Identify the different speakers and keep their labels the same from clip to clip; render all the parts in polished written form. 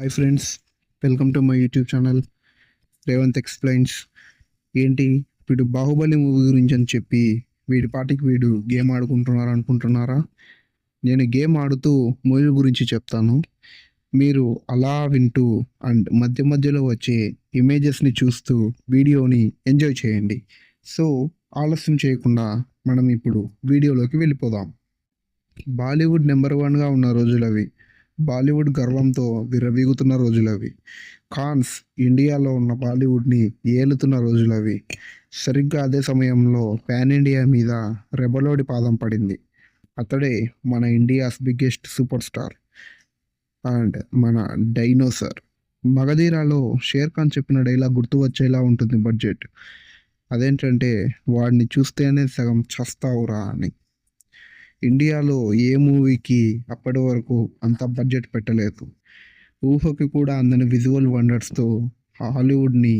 Speaker 1: Hi friends, welcome to my YouTube channel Revanth explains. ఏంటి వీడు Baahubali movie గురించి అని చెప్పి వీడి పాటికి వీడు గేమ్ ఆడుకుంటున్నారు అనుకుంటున్నారా? నేను గేమ్ ఆడుతూ మూవీ గురించి చెప్తాను. మీరు అలా వింటూ అండ్ మధ్య మధ్యలో వచ్చే ఇమేజెస్ని చూస్తూ వీడియోని ఎంజాయ్ చేయండి. సో ఆలస్యం చేయకుండా మనం ఇప్పుడు వీడియోలోకి వెళ్ళిపోదాం. బాలీవుడ్ నెంబర్ వన్గా ఉన్న రోజులవి. బాలీవుడ్ గర్వంతో విర్రవీగుతున్న రోజులవి. ఖాన్స్ ఇండియాలో ఉన్న బాలీవుడ్ని ఏలుతున్న రోజులవి. సరిగ్గా అదే సమయంలో పాన్ ఇండియా మీద రెబలోడి పాదం పడింది. అతడే మన India's biggest super star and మన డైనోసార్. మగధీరాలో షేర్ ఖాన్ చెప్పిన డైలాగ్ గుర్తు వచ్చేలా ఉంటుంది బడ్జెట్. అదేంటంటే, వాడిని చూస్తేనే సగం చస్తావురా అని. ఇండియాలో ఏ మూవీకి అప్పటి వరకు అంత బడ్జెట్ పెట్టలేదు. ఊహకి కూడా అందని విజువల్ వండర్స్తో హాలీవుడ్ని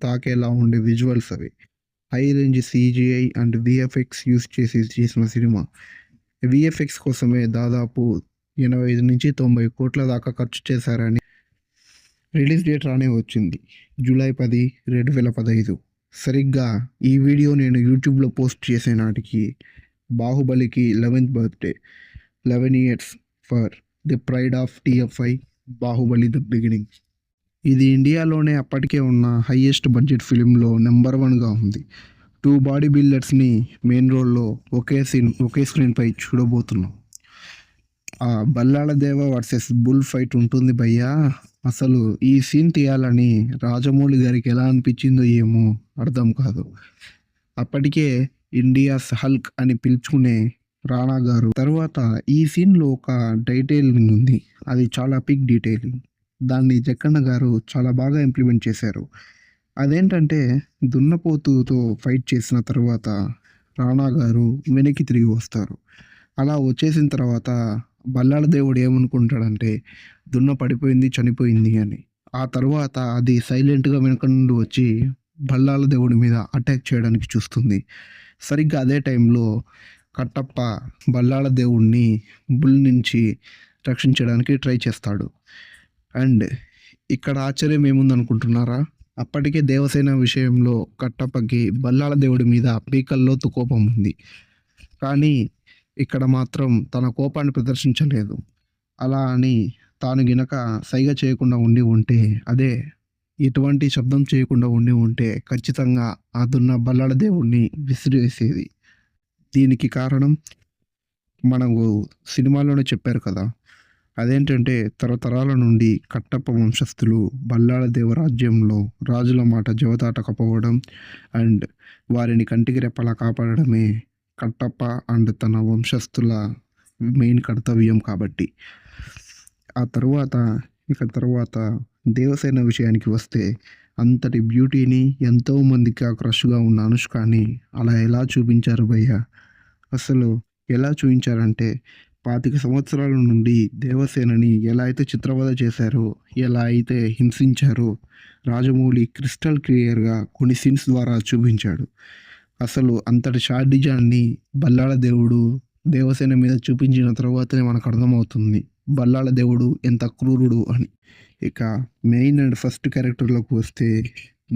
Speaker 1: తాకేలా ఉండే విజువల్స్ అవి. High range CGI and VFX use చేసి చేసిన సినిమా. VFX కోసమే దాదాపు 85-90 కోట్ల దాకా ఖర్చు చేశారని. రిలీజ్ డేట్ రానే వచ్చింది, జూలై 10, 2015. సరిగ్గా ఈ వీడియో నేను యూట్యూబ్లో పోస్ట్ చేసే నాటికి బాహుబలికి 11th birthday. 11 years for the pride of TFI, Baahubali the beginning. ఇది ఇండియాలోనే అప్పటికే ఉన్న హైయెస్ట్ బడ్జెట్ ఫిలింలో నెంబర్ 1గా ఉంది. 2 బాడీ బిల్డర్స్ని మెయిన్ రోల్లో ఒకే స్క్రీన్పై చూడబోతున్నాం. ఆ బల్లాళ దేవ వర్సెస్ బుల్ ఫైట్ ఉంటుంది భయ్యా. అసలు ఈ సీన్ తీయాలని రాజమౌళి గారికి ఎలా అనిపించిందో ఏమో అర్థం కాదు. అప్పటికే ఇండియాస్ హల్క్ అని పిలుచుకునే రాణా గారు తర్వాత ఈ సీన్లో ఒక డీటెయిలింగ్ ఉంది. అది చాలా పిక్ డీటెయిలింగ్. దాన్ని జక్కన్న గారు చాలా బాగా ఇంప్లిమెంట్ చేశారు. అదేంటంటే, దున్నపోతుతో ఫైట్ చేసిన తర్వాత రాణా గారు వెనక్కి తిరిగి వస్తారు. అలా వచ్చేసిన తర్వాత బల్లాళ దేవుడు ఏమనుకుంటాడంటే, దున్న పడిపోయింది, చనిపోయింది అని. ఆ తర్వాత అది సైలెంట్గా వెనక నుండి వచ్చి బల్లాళ దేవుడి మీద అటాక్ చేయడానికి చూస్తుంది. సరిగ్గా అదే టైంలో కట్టప్ప బల్లాళ దేవుణ్ణి బుల్ నుంచి రక్షించడానికి ట్రై చేస్తాడు. అండ్ ఇక్కడ ఆశ్చర్యం ఏముందనుకుంటున్నారా? అప్పటికే దేవసేన విషయంలో కట్టప్పకి బల్లాళ దేవుడి మీద పీకల్లోతు కోపం ఉంది. కానీ ఇక్కడ మాత్రం తన కోపాన్ని ప్రదర్శించలేదు. అలా అని తాను గినక సైగ చేయకుండా ఉంటే, అదే ఎటువంటి శబ్దం చేయకుండా ఉంటే ఖచ్చితంగా ఆ దున్న బల్లాళ దేవుడిని విసిరివేసేది. దీనికి కారణం మనకు సినిమాలోనే చెప్పారు కదా. అదేంటంటే, తరతరాల నుండి కట్టప్ప వంశస్థులు బల్లాళ దేవరాజ్యంలో రాజుల మాట జవదాటకపోవడం అండ్ వారిని కంటికి రెప్పలా కాపాడడమే కట్టప్ప అండ్ తన వంశస్థుల మెయిన్ కర్తవ్యం కాబట్టి. ఆ తర్వాత దేవసేన విషయానికి వస్తే, అంతటి బ్యూటీని ఎంతోమందికి క్రష్గా ఉన్న అనుష్కని అలా ఎలా చూపించారు భయ్య. అసలు ఎలా చూపించారంటే, 25 సంవత్సరాల నుండి దేవసేనని ఎలా అయితే చిత్రవద చేశారో, ఎలా అయితే హింసించారో రాజమౌళి క్రిస్టల్ క్లియర్గా కొన్ని సీన్స్ ద్వారా చూపించాడు. అసలు అంతటి షాడిజాన్ని బల్లాళ దేవుడు దేవసేన మీద చూపించిన తర్వాతనే మనకు అర్థమవుతుంది బల్లాళ దేవుడు ఎంత క్రూరుడు అని. ఇక మెయిన్ అండ్ ఫస్ట్ క్యారెక్టర్లోకి వస్తే,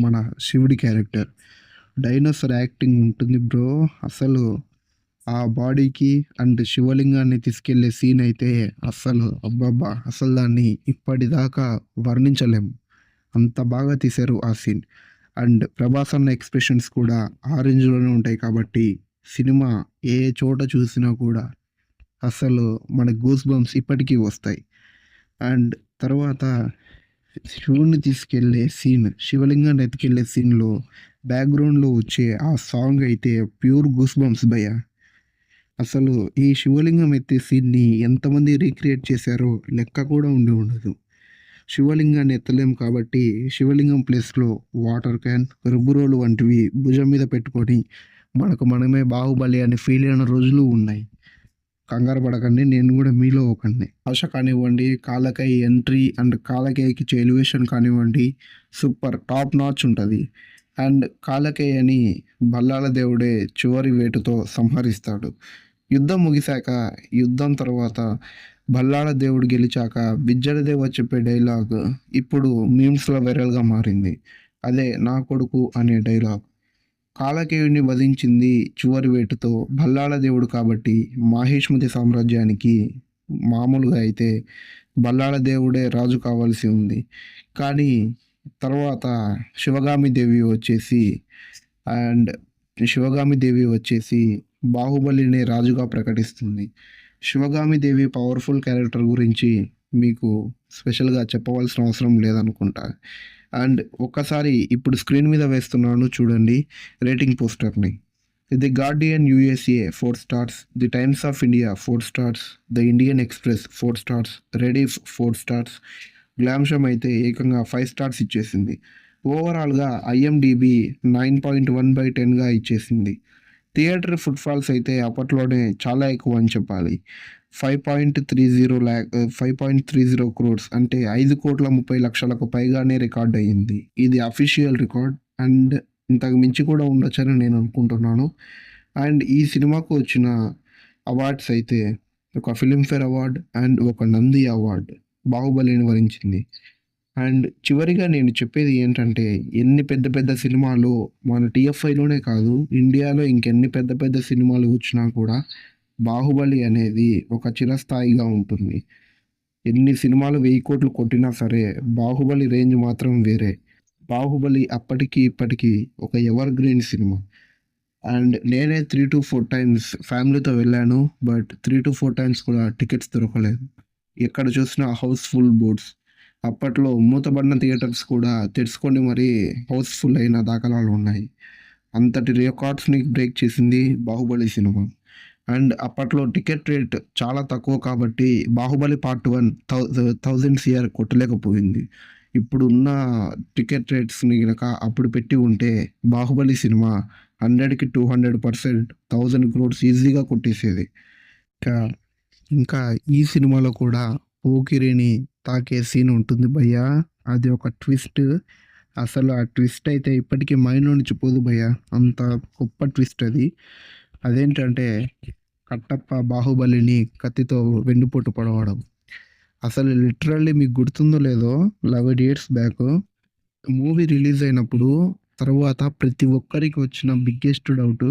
Speaker 1: మన శివుడి క్యారెక్టర్. డైనోసార్ యాక్టింగ్ ఉంటుంది బ్రో. అసలు ఆ బాడీకి అండ్ శివలింగాన్ని తీసుకెళ్లే సీన్ అయితే అసలు అబ్బబ్బా, అసలు దాన్ని ఇప్పటిదాకా వర్ణించలేం. అంత బాగా తీశారు ఆ సీన్. అండ్ ప్రభాస్ అన్న ఎక్స్ప్రెషన్స్ కూడా ఆ రేంజ్లోనే ఉంటాయి కాబట్టి సినిమా ఏ చోట చూసినా కూడా అసలు మన గూస్ బంప్స్ ఇప్పటికీ వస్తాయి. అండ్ తర్వాత శివుణ్ణి తీసుకెళ్లే సీన్, శివలింగాన్ని ఎత్తుకెళ్లే సీన్లో బ్యాక్గ్రౌండ్లో వచ్చే ఆ సాంగ్ అయితే ప్యూర్ గూస్ బంప్స్ భయ్య. అసలు ఈ శివలింగం ఎత్తే సీన్ని ఎంతమంది రీక్రియేట్ చేశారో లెక్క కూడా ఉండదు. శివలింగాన్ని ఎత్తలేం కాబట్టి శివలింగం ప్లేస్లో వాటర్ క్యాన్, రుబ్బురోలు వంటివి భుజం మీద పెట్టుకొని మనకు మనమే బాహుబలి అని ఫీల్ అయిన రోజులు ఉన్నాయి. కంగారు పడకండి, నేను కూడా మీలో ఒకడిని. ఆశ కానివ్వండి, కాలకేయ ఎంట్రీ అండ్ కాలకేయకి ఎలివేషన్ కానివ్వండి, సూపర్ టాప్ నాచ్ ఉంటుంది. అండ్ కాలకేయని బల్లాళ దేవుడే చివరి వేటుతో సంహరిస్తాడు. యుద్ధం ముగిశాక, యుద్ధం తర్వాత భల్లాల దేవుడు గెలిచాక బిజ్జలదేవ చెప్పే డైలాగ్ ఇప్పుడు మీమ్స్‌లో వైరల్‌గా మారింది. అదే 'నా కొడుకు' అనే డైలాగ్. కాలకేయుడిని వధించింది చివరి వేటుతో భల్లాల దేవుడు కాబట్టి మాహిష్మతి సామ్రాజ్యానికి మామూలుగా అయితే భల్లాల దేవుడే రాజు కావాల్సి ఉంది. కానీ తర్వాత శివగామి దేవి వచ్చేసి అండ్ శివగామి దేవి వచ్చేసి బాహుబలిని రాజుగా ప్రకటిస్తుంది. శివగామి దేవి పవర్‌ఫుల్ క్యారెక్టర్ గురించి మీకు స్పెషల్‌గా చెప్పవలసిన అవసరం లేదనుకుంటా. అండ్ ఒక్కసారి ఇప్పుడు స్క్రీన్ మీద వేస్తున్నాను చూడండి రేటింగ్ పోస్టర్‌ని. 'The Guardian USA' 4 stars, 'the Times of India' 4 stars, 'the Indian Express' 4 stars, Rediff 4 stars, Glamsham అయితే ఏకంగా 5 స్టార్స్ ఇచ్చేసింది. ఓవరాల్‌గా ఐఎండీబీ 9.1/10గా ఇచ్చేసింది. థియేటర్ ఫుట్‌ఫాల్స్ అయితే అప్పట్లోనే చాలా ఎక్కువ అని చెప్పాలి. 5.30 క్రోర్స్ అంటే 5,30,00,000కు పైగానే రికార్డ్ అయ్యింది. ఇది అఫీషియల్ రికార్డ్ అండ్ ఇంతకు మించి కూడా ఉండొచ్చని నేను అనుకుంటున్నాను. అండ్ ఈ సినిమాకు వచ్చిన అవార్డ్స్ అయితే ఒక ఫిల్మ్‌ఫేర్ అవార్డ్ అండ్ ఒక నంది అవార్డ్ 'బాహుబలిని' వరించింది. అండ్ చివరిగా నేను చెప్పేది ఏంటంటే, ఎన్ని పెద్ద పెద్ద సినిమాలు మన టీఎఫ్ఐలోనే కాదు, ఇండియాలో ఇంకెన్ని పెద్ద పెద్ద సినిమాలు వచ్చినా కూడా 'బాహుబలి' అనేది ఒక చిరస్థాయిగా ఉంటుంది. ఎన్ని సినిమాలు 1000 కోట్లు కొట్టినా సరే 'బాహుబలి' రేంజ్ మాత్రం వేరే. 'బాహుబలి' అప్పటికి ఇప్పటికి ఒక ఎవర్ గ్రీన్ సినిమా. అండ్ నేనే 3-4 టైమ్స్ ఫ్యామిలీతో వెళ్ళాను. బట్ 3-4 టైమ్స్ కూడా టికెట్స్ దొరకలేదు. ఎక్కడ చూసినా హౌస్‌ఫుల్ బోర్డ్స్. అప్పట్లో మూతబడిన థియేటర్స్ కూడా తెరుచుకొని మరీ హౌస్‌ఫుల్ అయిన దాఖలాలున్నాయి. అంతటి రికార్డ్స్‌ని బ్రేక్ చేసింది 'బాహుబలి' సినిమా. అండ్ అప్పట్లో టికెట్ రేట్ చాలా తక్కువ కాబట్టి 'బాహుబలి పార్ట్ 1' 1000 సీఆర్ కొట్టలేకపోయింది. ఇప్పుడున్న టికెట్ రేట్స్‌ని గనక అప్పుడు పెట్టి ఉంటే 'బాహుబలి' సినిమా 100కి 200% 1000 క్రోర్స్ ఈజీగా కొట్టేసేది. ఇంకా ఇంకా ఈ సినిమాలో కూడా పోకిరిని తాకే సీన్ ఉంటుంది భయ్యా! అది ఒక ట్విస్ట్. అసలు ఆ ట్విస్ట్ అయితే ఇప్పటికి మైండ్‌లో నుంచి పోదు భయ్యా! అంత గొప్ప ట్విస్ట్ అది. అదేంటంటే కట్టప్ప బాహుబలిని కత్తితో వెన్నుపోటు పొడవడం. అసలు లిటరల్లీ మీకు గుర్తుందో లేదో 11 ఇయర్స్ బ్యాక్ మూవీ రిలీజ్ అయినప్పుడు తర్వాత ప్రతి ఒక్కరికి వచ్చిన biggest doubt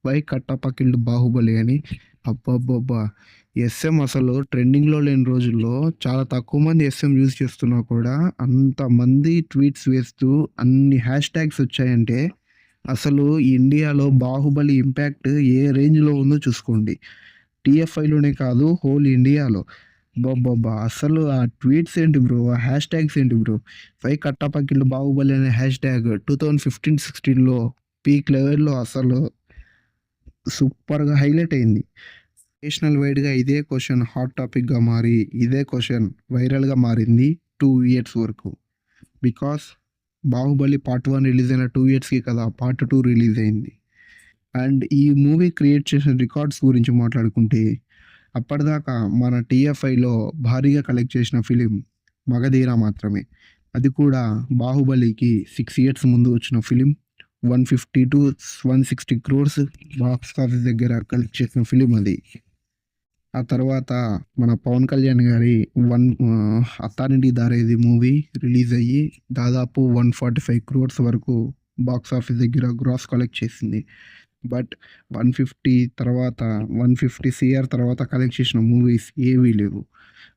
Speaker 1: why Kattappa killed Baahubali అని. అబ్బబ్బబ్బా! ఎస్ఎం అసలు ట్రెండింగ్‌లో లేని రోజుల్లో చాలా తక్కువ మంది ఎస్ఎం యూజ్ చేస్తున్నా కూడా అంతమంది ట్వీట్స్ వేస్తూ అన్ని హ్యాష్ ట్యాగ్స్ వచ్చాయంటే అసలు ఇండియాలో బాహుబలి ఇంపాక్ట్ ఏ రేంజ్‌లో ఉందో చూసుకోండి. టీఎఫ్ఐలోనే కాదు హోల్ ఇండియాలో. అబ్బబ్బబ్బా! అసలు ఆ ట్వీట్స్ ఏంటి బ్రో! ఆ హ్యాష్ ట్యాగ్స్ ఏంటి bro! 'Why Kattappa killed Baahubali' అనే హ్యాష్ ట్యాగ్ 2015, 16లో పీక్ లెవెల్‌లో అసలు సూపర్‌గా హైలైట్ అయింది. నేషనల్ వైడ్‌గా ఇదే క్వెషన్ హాట్ టాపిక్‌గా మారి, ఇదే క్వెషన్ వైరల్‌గా మారింది 2 ఇయర్స్ వరకు. బికాస్ 'బాహుబలి పార్ట్ 1' రిలీజ్ అయిన 2 ఇయర్స్‌కి కదా పార్ట్ 2 రిలీజ్ అయింది. అండ్ ఈ మూవీ క్రియేట్ చేసిన రికార్డ్స్ గురించి మాట్లాడుకుంటే, అప్పటిదాకా మన టీఎఫ్ఐలో భారీగా కలెక్ట్ చేసిన ఫిలిం 'మగధీర' మాత్రమే. అది కూడా 'బాహుబలికి' 6 ఇయర్స్ ముందు వచ్చిన ఫిలిం 150-160 క్రోర్స్ బాక్స్ ఆఫీస్ దగ్గర కలెక్ట్ చేసిన ఫిలిం అది. ఆ తర్వాత మన 'పవన్ కళ్యాణ్' గారి 'అత్తారింటికి దారేది' మూవీ రిలీజ్ అయ్యి దాదాపు 145 క్రోర్స్ వరకు బాక్స్ ఆఫీస్ దగ్గర గ్రాస్ కలెక్ట్ చేసింది. బట్ 150 తర్వాత 150 సీఆర్ తర్వాత కలెక్ట్ చేసిన మూవీస్ ఏవీ లేవు.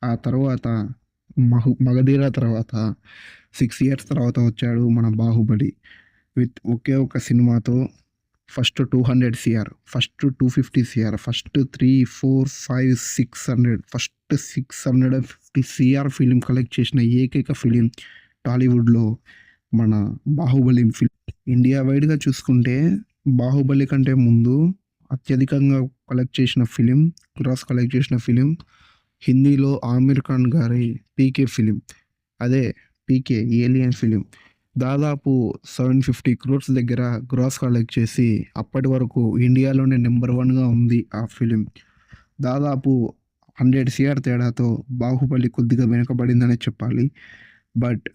Speaker 1: ఆ తర్వాత 'మగధీర' తర్వాత 6 ఇయర్స్ తర్వాత వచ్చాడు మన 'బాహుబలి' విత్ ఒకే ఒక సినిమాతో first 200 CR, first 250 CR, first 3, 4, 5, 600 first 650 CR film collect చేసిన ఏకైక ఫిలిం టాలీవుడ్‌లో మన 'బాహుబలి' ఫిలిం. ఇండియా వైడ్‌గా చూసుకుంటే 'బాహుబలి' కంటే ముందు అత్యధికంగా కలెక్ట్ చేసిన ఫిలిం, గ్రాస్ కలెక్ట్ చేసిన ఫిలిం హిందీలో 'ఆమిర్ ఖాన్' గారి 'పీకే' ఫిలిం. అదే 'పీకే' ఏలియన్ ఫిలిం. దాదాపు 750 క్రోర్స్ దగ్గర గ్రాస్ కలెక్ట్ చేసి అప్పటి వరకు ఇండియాలోనే నంబర్ 1గా ఉంది ఆ ఫిలిం. దాదాపు 100 సీఆర్ తేడాతో 'బాహుబలి' కొద్దిగా వెనకబడిందనే చెప్పాలి. బట్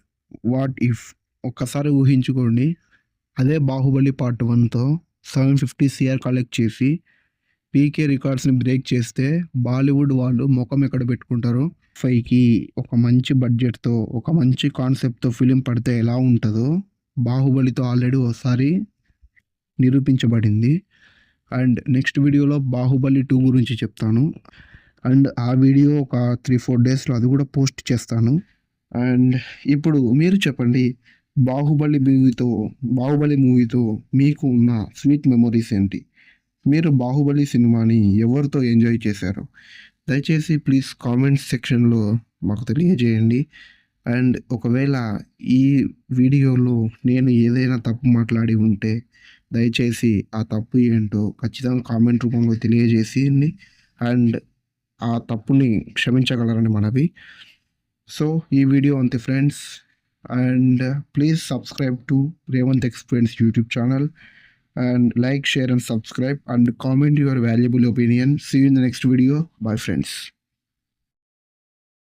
Speaker 1: వాట్ ఇఫ్ ఒక్కసారి ఊహించుకోండి. అదే 'బాహుబలి పార్ట్ 1'తో 750 సీఆర్ కలెక్ట్ చేసి పీకే రికార్డ్స్‌ని బ్రేక్ చేస్తే బాలీవుడ్ వాళ్ళు మొఖం ఎక్కడ పెట్టుకుంటారో. 5కి ఒక మంచి బడ్జెట్‌తో, ఒక మంచి కాన్సెప్ట్‌తో ఫిల్మ్ పడితే ఎలా ఉంటదో 'బాహుబలి'తో ఆల్రెడీ ఓసారి నిరూపించబడింది. అండ్ నెక్స్ట్ వీడియోలో 'బాహుబలి 2' గురించి చెప్తాను. అండ్ ఆ వీడియో ఒక 3, 4 డేస్‌లో అది కూడా పోస్ట్ చేస్తాను. అండ్ ఇప్పుడు మీరు చెప్పండి 'బాహుబలి' మూవీతో మీకు ఉన్న స్వీట్ మెమోరీస్ ఏంటి? మీరు 'బాహుబలి' సినిమాని ఎవరితో ఎంజాయ్ చేశారు? దయచేసి ప్లీజ్ కామెంట్స్ సెక్షన్‌లో మాకు తెలియజేయండి. అండ్ ఒకవేళ ఈ వీడియోలో నేను ఏదైనా తప్పు మాట్లాడి ఉంటే దయచేసి ఆ తప్పు ఏంటో ఖచ్చితంగా కామెంట్ రూపంలో తెలియజేసియండి. అండ్ ఆ తప్పుని క్షమించగలరని మనవి. సో ఈ వీడియో అంతే friends. And please subscribe to Revanth explains YouTube channel. And like, share and subscribe and comment your valuable opinion. See you in the next video. Bye friends.